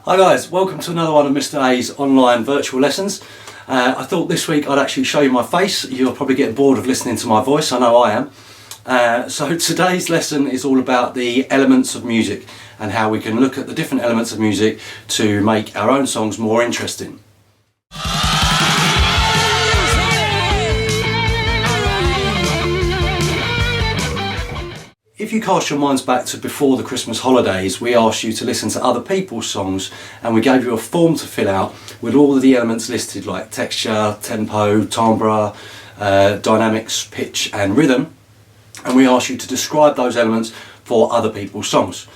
Hi guys, welcome to another one of Mr. A's online virtual lessons. I thought this week I'd actually show you my face. You're probably getting bored of listening to my voice, I know I am. So today's lesson is all about the elements of music and how we can look at the different elements of music to make our own songs more interesting. If you cast your minds back to before the Christmas holidays, we asked you to listen to other people's songs and we gave you a form to fill out with all of the elements listed like texture, tempo, timbre, dynamics, pitch and rhythm, and we asked you to describe those elements for other people's songs.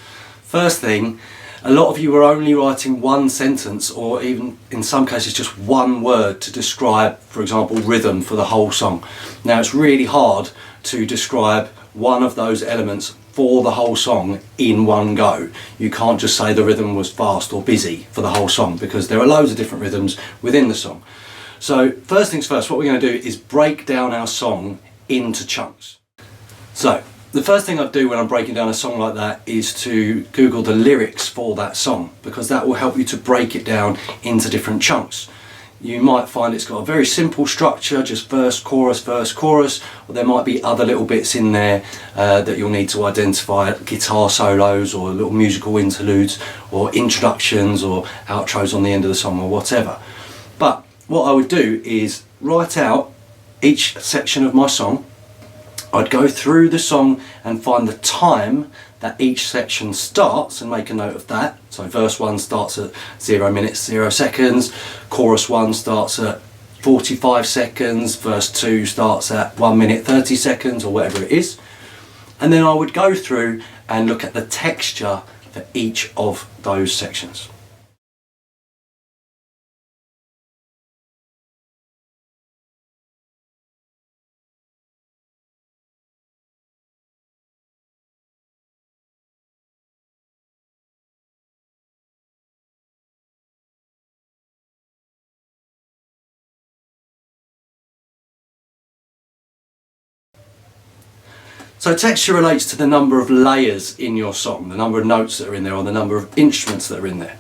First thing, a lot of you were only writing one sentence or even in some cases just one word to describe, for example, rhythm for the whole song. Now it's really hard to describe one of those elements for the whole song in one go. You can't just say the rhythm was fast or busy for the whole song because there are loads of different rhythms within the song. So first things first, what we're going to do is break down our song into chunks. So the first thing I do when I'm breaking down a song like that is to Google the lyrics for that song, because that will help you to break it down into different chunks. You might find it's got a very simple structure, just verse, chorus, or there might be other little bits in there that you'll need to identify, guitar solos or little musical interludes or introductions or outros on the end of the song or whatever. But what I would do is write out each section of my song. I'd go through the song and find the time that each section starts and make a note of that. So verse 1 starts at 0 minutes 0 seconds, chorus 1 starts at 45 seconds, verse 2 starts at 1 minute 30 seconds or whatever it is. And then I would go through and look at the texture for each of those sections. So texture relates to the number of layers in your song, the number of notes that are in there or the number of instruments that are in there.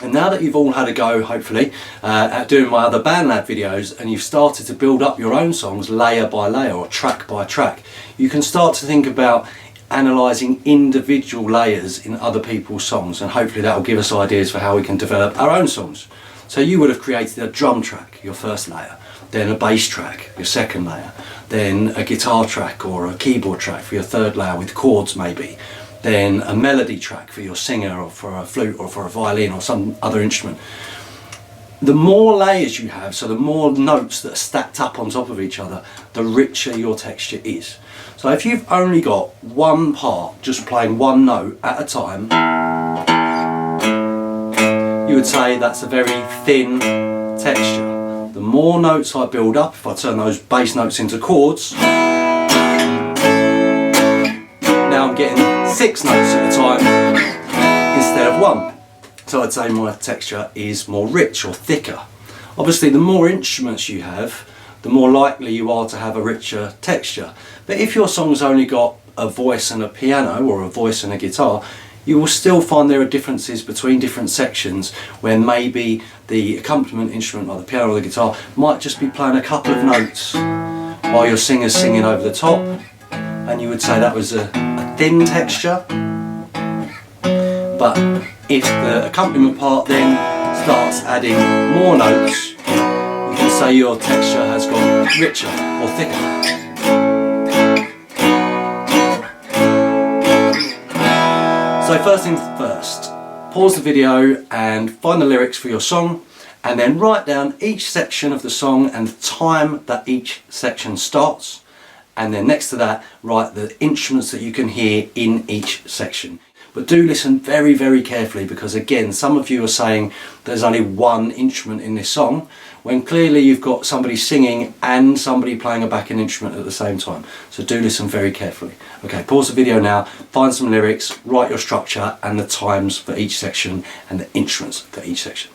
And now that you've all had a go, hopefully, at doing my other BandLab videos and you've started to build up your own songs layer by layer or track by track, you can start to think about analysing individual layers in other people's songs, and hopefully that will give us ideas for how we can develop our own songs. So you would have created a drum track, your first layer, then a bass track, your second layer, then a guitar track or a keyboard track for your third layer with chords maybe, then a melody track for your singer or for a flute or for a violin or some other instrument. The more layers you have, so the more notes that are stacked up on top of each other, the richer your texture is. So if you've only got one part, just playing one note at a time, you would say that's a very thin texture. The more notes I build up, if I turn those bass notes into chords, now I'm getting 6 notes at a time instead of 1. So I'd say my texture is more rich or thicker. Obviously the more instruments you have, the more likely you are to have a richer texture. But if your song's only got a voice and a piano or a voice and a guitar, you will still find there are differences between different sections where maybe the accompaniment instrument like the piano or the guitar might just be playing a couple of notes while your singer's singing over the top, and you would say that was a thin texture. But if the accompaniment part then starts adding more notes, you can say your texture has gone richer or thicker. So first things first, pause the video and find the lyrics for your song, and then write down each section of the song and the time that each section starts, and then next to that write the instruments that you can hear in each section. But do listen very, very carefully, because again, some of you are saying there's only one instrument in this song, when clearly you've got somebody singing and somebody playing a backing instrument at the same time. So do listen very carefully. Okay, pause the video now, find some lyrics, write your structure and the times for each section and the instruments for each section.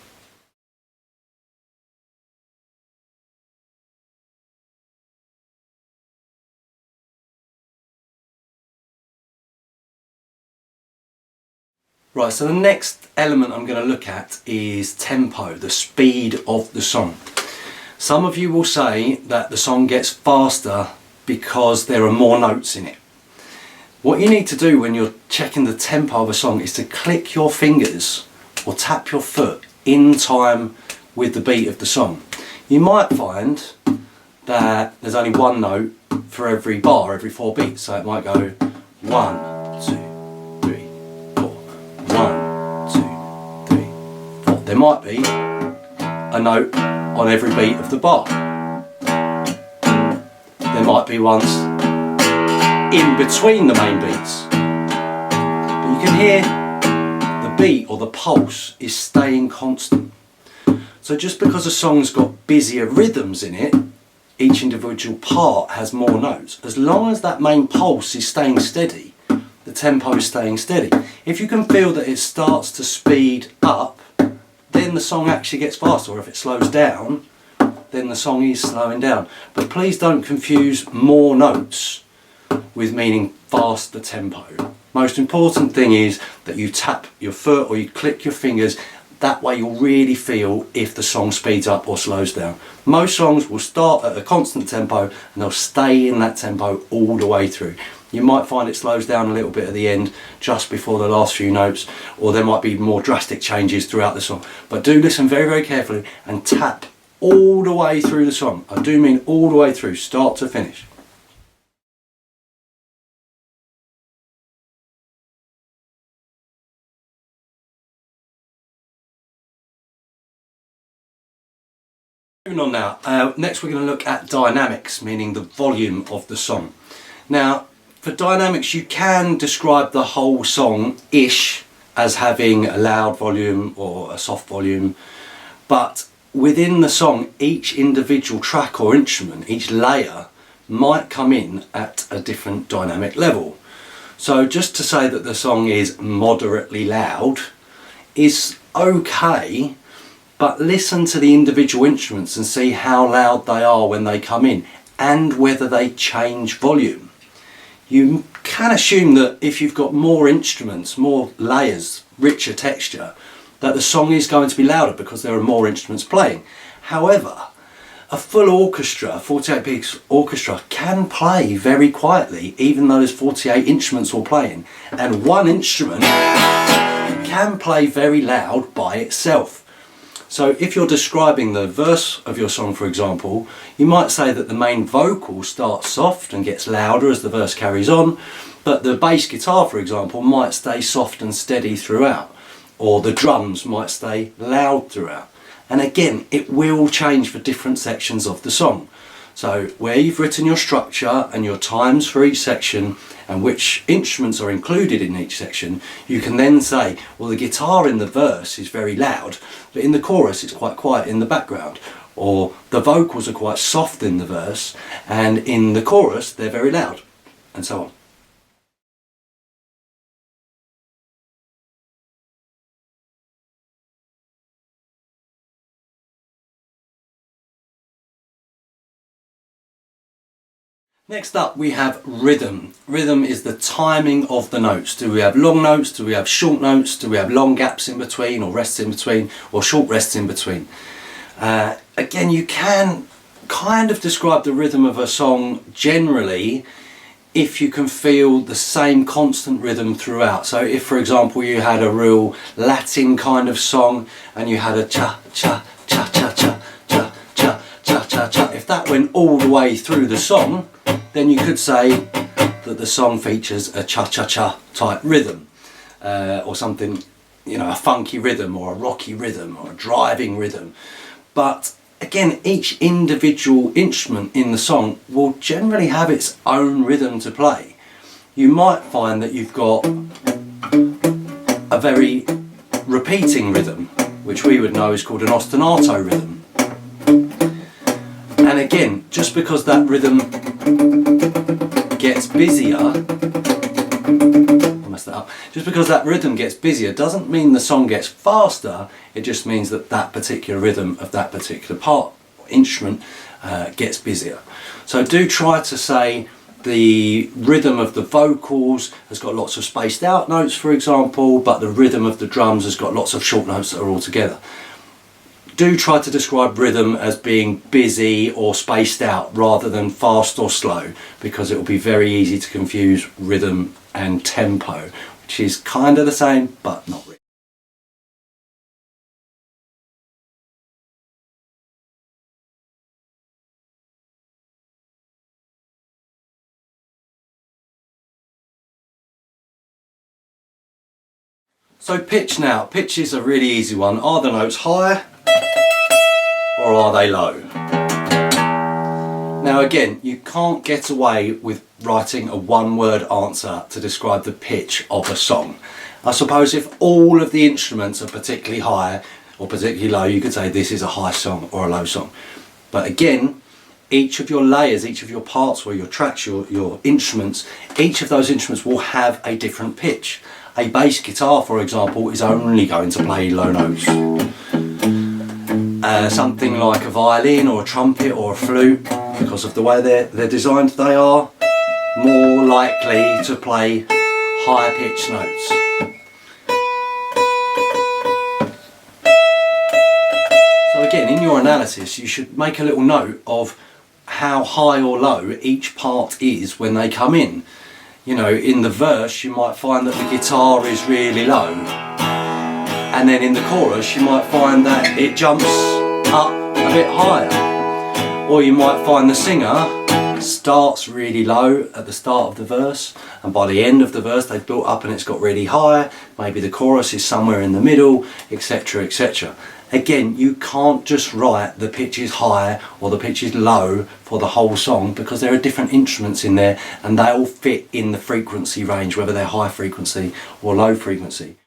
Right, so the next element I'm going to look at is tempo, the speed of the song. Some of you will say that the song gets faster because there are more notes in it. What you need to do when you're checking the tempo of a song is to click your fingers or tap your foot in time with the beat of the song. You might find that there's only one note for every bar, every 4 beats, so it might go 1, 2, 3, 4, 1, 2, 3, 4. There might be a note on every beat of the bar. There might be ones in between the main beats. But you can hear the beat or the pulse is staying constant. So just because a song's got busier rhythms in it, each individual part has more notes. As long as that main pulse is staying steady, the tempo is staying steady. If you can feel that it starts to speed up, then the song actually gets faster, or if it slows down, then the song is slowing down. But please don't confuse more notes with meaning faster tempo. Most important thing is that you tap your foot or you click your fingers. That way you'll really feel if the song speeds up or slows down. Most songs will start at a constant tempo and they'll stay in that tempo all the way through. You might find it slows down a little bit at the end, just before the last few notes, or there might be more drastic changes throughout the song. But do listen very, very carefully and tap all the way through the song. I do mean all the way through, start to finish. Moving on now, next we're going to look at dynamics, meaning the volume of the song. Now, for dynamics you can describe the whole song-ish as having a loud volume or a soft volume, but within the song each individual track or instrument, each layer, might come in at a different dynamic level. So just to say that the song is moderately loud is okay, but listen to the individual instruments and see how loud they are when they come in and whether they change volume. You can assume that if you've got more instruments, more layers, richer texture, that the song is going to be louder because there are more instruments playing. However, a full orchestra, 48-piece orchestra, can play very quietly even though there's 48 instruments all playing, and one instrument can play very loud by itself. So if you're describing the verse of your song, for example, you might say that the main vocal starts soft and gets louder as the verse carries on, but the bass guitar, for example, might stay soft and steady throughout, or the drums might stay loud throughout. And again, it will change for different sections of the song. So where you've written your structure and your times for each section and which instruments are included in each section, you can then say, well, the guitar in the verse is very loud, but in the chorus it's quite quiet in the background. Or the vocals are quite soft in the verse and in the chorus they're very loud, and so on. Next up we have rhythm. Rhythm is the timing of the notes. Do we have long notes? Do we have short notes? Do we have long gaps in between, or rests in between, or short rests in between? Again, you can kind of describe the rhythm of a song generally if you can feel the same constant rhythm throughout. So if, for example, you had a real Latin kind of song and you had a cha cha cha cha cha cha cha cha cha cha, if that went all the way through the song, then you could say that the song features a cha-cha-cha type rhythm, or something, you know, a funky rhythm or a rocky rhythm or a driving rhythm. But again, each individual instrument in the song will generally have its own rhythm to play. You might find that you've got a very repeating rhythm, which we would know is called an ostinato rhythm. And again, just because that rhythm gets busier, I messed that up, just because that rhythm gets busier doesn't mean the song gets faster, it just means that that particular rhythm of that particular part or instrument gets busier. So do try to say the rhythm of the vocals has got lots of spaced out notes, for example, but the rhythm of the drums has got lots of short notes that are all together. Do try to describe rhythm as being busy or spaced out rather than fast or slow, because it will be very easy to confuse rhythm and tempo, which is kind of the same but not really. So pitch now. Pitch is a really easy one. Are the notes high or are they low? Now again, you can't get away with writing a one-word answer to describe the pitch of a song. I suppose if all of the instruments are particularly high or particularly low, you could say this is a high song or a low song. But again, each of your layers, each of your parts or your tracks, your instruments, each of those instruments will have a different pitch. A bass guitar, for example, is only going to play low notes. Something like a violin or a trumpet or a flute, because of the way they're designed, they are more likely to play higher pitched notes. So again, in your analysis, you should make a little note of how high or low each part is when they come in. You know, in the verse you might find that the guitar is really low, and then in the chorus you might find that it jumps up a bit higher. Or you might find the singer starts really low at the start of the verse, and by the end of the verse they've built up and it's got really high. Maybe the chorus is somewhere in the middle, etc, etc. Again, you can't just write the pitch is high or the pitch is low for the whole song, because there are different instruments in there and they all fit in the frequency range, whether they're high frequency or low frequency.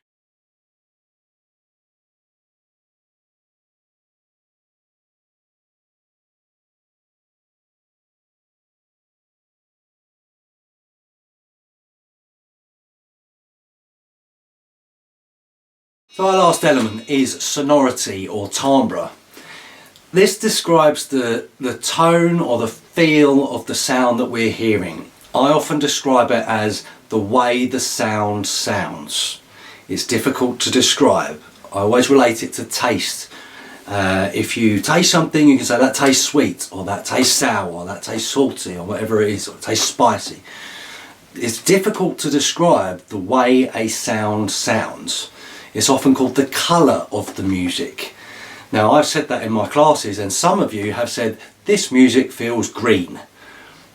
So our last element is sonority or timbre. This describes the tone or the feel of the sound that we're hearing. I often describe it as the way the sound sounds. It's difficult to describe. I always relate it to taste. If you taste something, you can say that tastes sweet, or that tastes sour, or that tastes salty, or whatever it is, or it tastes spicy. It's difficult to describe the way a sound sounds. It's often called the colour of the music. Now, I've said that in my classes, and some of you have said this music feels green.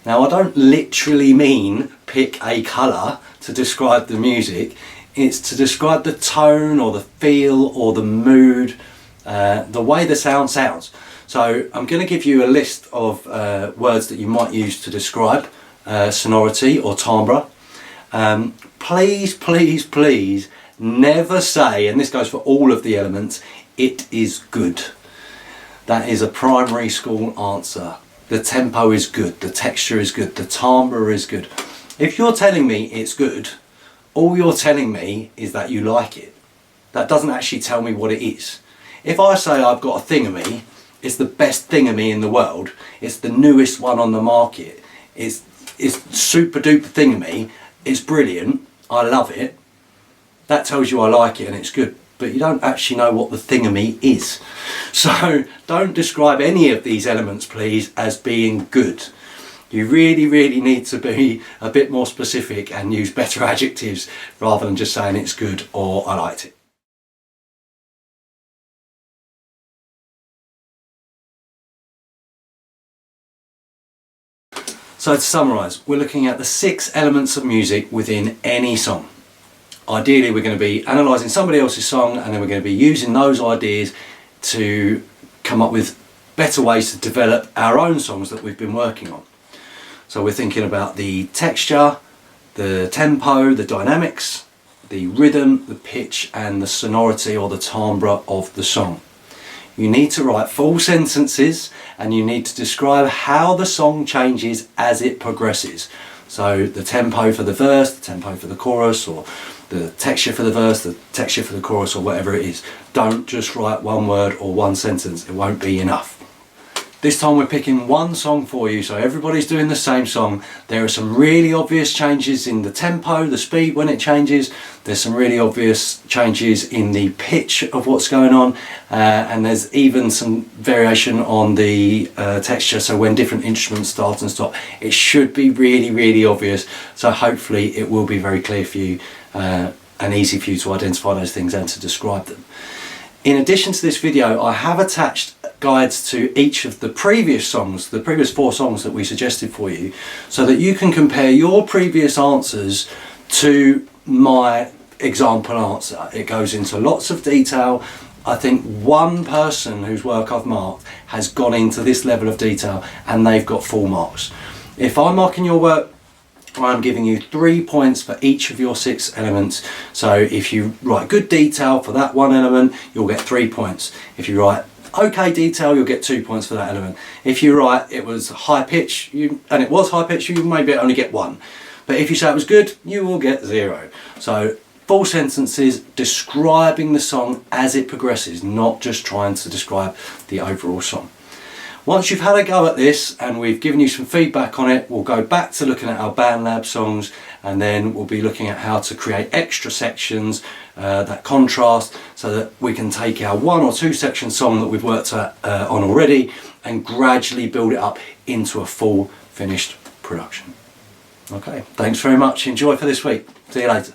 Now, I don't literally mean pick a colour to describe the music. It's to describe the tone or the feel or the mood, the way the sound sounds. So I'm going to give you a list of words that you might use to describe sonority or timbre. Please, please, please never say, and this goes for all of the elements, it is good. That is a primary school answer. The tempo is good, the texture is good, the timbre is good. If you're telling me it's good, all you're telling me is that you like it. That doesn't actually tell me what it is. If I say I've got a thingamy, it's the best thingamy in the world, it's the newest one on the market, it's super duper thingamy, it's brilliant, I love it, that tells you I like it and it's good, but you don't actually know what the thingamy is. So don't describe any of these elements, please, as being good. You really, really need to be a bit more specific and use better adjectives rather than just saying it's good or I liked it. So to summarise, we're looking at the 6 elements of music within any song. Ideally, we're going to be analysing somebody else's song, and then we're going to be using those ideas to come up with better ways to develop our own songs that we've been working on. So we're thinking about the texture, the tempo, the dynamics, the rhythm, the pitch, and the sonority or the timbre of the song. You need to write full sentences, and you need to describe how the song changes as it progresses. So the tempo for the verse, the tempo for the chorus, or the texture for the verse, the texture for the chorus, or whatever it is. Don't just write one word or one sentence, it won't be enough. This time we're picking one song for you, so everybody's doing the same song. There are some really obvious changes in the tempo, the speed when it changes. There's some really obvious changes in the pitch of what's going on, and there's even some variation on the texture, so when different instruments start and stop. It should be really, really obvious, so hopefully it will be very clear for you and easy for you to identify those things and to describe them. In addition to this video, I have attached guides to each of the previous songs, the previous 4 songs that we suggested for you, so that you can compare your previous answers to my example answer. It goes into lots of detail. I think one person whose work I've marked has gone into this level of detail and they've got full marks. If I'm marking your work, I'm giving you 3 points for each of your 6 elements. So if you write good detail for that one element, you'll get 3 points. If you write okay detail, you'll get 2 points for that element. If you write it was high pitch, and it was high pitch, you maybe only get 1. But if you say it was good, you will get 0. So full sentences describing the song as it progresses, not just trying to describe the overall song. Once you've had a go at this and we've given you some feedback on it, we'll go back to looking at our BandLab songs, and then we'll be looking at how to create extra sections that contrast, so that we can take our 1 or 2 section song that we've worked on already and gradually build it up into a full finished production. Okay, thanks very much. Enjoy for this week. See you later.